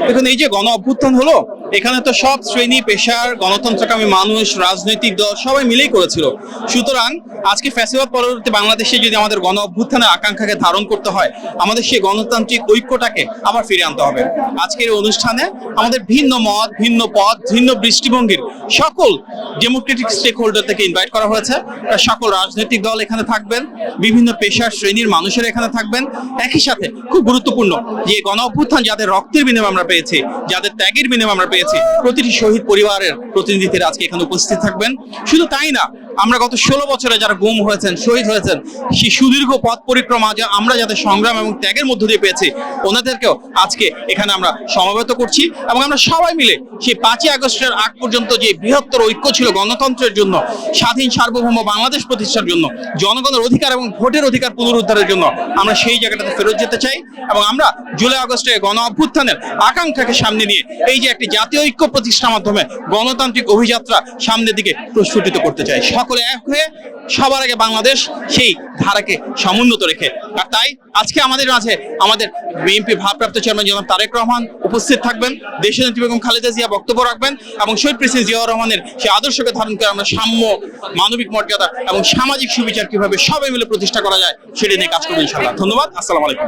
দেখুন, এই যে গণ অভ্যুত্থান হলো, এখানে তো সব শ্রেণী পেশার গণতন্ত্রকামী মানুষ, রাজনৈতিক দল সবাই মিলেই করেছিল। সুতরাং আজকে ফ্যাসিবাদ পরবর্তী বাংলাদেশে যদি আমাদের গণ অভ্যুত্থানের আকাঙ্ক্ষাকে ধারণ করতে হয়, আমাদের সেই গণতান্ত্রিক ঐক্যটাকে আবার ফিরে আনতে হবে। আজকের এই অনুষ্ঠানে আমাদের ভিন্ন মত, ভিন্ন পথ, ভিন্ন দৃষ্টিভঙ্গির সকল ডেমোক্রেটিক স্টেক হোল্ডার থেকে ইনভাইট করা হয়েছে। সকল রাজনৈতিক দল এখানে থাকবেন, বিভিন্ন পেশার শ্রেণীর মানুষেরা এখানে থাকবেন। একই সাথে খুব গুরুত্বপূর্ণ যে গণ অভ্যুত্থান যাদের রক্তের বিনিময়ে আমরা পেয়েছি, যাদের ত্যাগের বিনিময়ে আমরা পেয়েছি, প্রতিটি শহীদ পরিবারের প্রতিনিধিরা আজকে এখানে উপস্থিত থাকবেন। শুধু তাই না, আমরা গত 16 বছরে যারা গুম হয়েছেন, শহীদ হয়েছেন, সেই সুদীর্ঘ পথ পরিক্রমা যা আমরা যাদের সংগ্রাম এবং ত্যাগের মধ্য দিয়ে পেয়েছি, ওনাদেরকেও আজকে এখানে আমরা সমবেত করছি। এবং আমরা সবাই মিলে সেই 5ই আগস্টের আগ পর্যন্ত যে বৃহত্তর ঐক্য ছিল গণতন্ত্রের জন্য, স্বাধীন সার্বভৌম বাংলাদেশ প্রতিষ্ঠার জন্য, জনগণের অধিকার এবং ভোটের অধিকার পুনরুদ্ধারের জন্য আমরা সেই জায়গাটাতে ফেরত যেতে চাই। এবং আমরা জুলাই আগস্টে গণ অভ্যুত্থানের আকাঙ্ক্ষাকে সামনে নিয়ে এই যে একটি জাতীয় ঐক্য প্রতিষ্ঠার মাধ্যমে গণতান্ত্রিক অভিযাত্রা সামনের দিকে প্রস্ফুটিত করতে চাই। সকলে এক হয়ে সবার আগে বাংলাদেশ সেই ধারাকে সমুন্নত রেখে। আর তাই আজকে আমাদের মাঝে আমাদের বিএনপি ভারপ্রাপ্ত চেয়ারম্যান জনাব তারেক রহমান উপস্থিত থাকবেন, দেশনেত্রী বেগম খালেদা জিয়া বক্তব্য রাখবেন এবং শহীদ প্রেসিডেন্ট জিয়াউর রহমানের সেই আদর্শকে ধারণ করে আমরা সাম্য, মানবিক মর্যাদা এবং সামাজিক সুবিচার কিভাবে সবাই মিলে প্রতিষ্ঠা করা যায় সেটা নিয়ে কাজ করবো ইনশাআল্লাহ। ধন্যবাদ। আসসালামু আলাইকুম।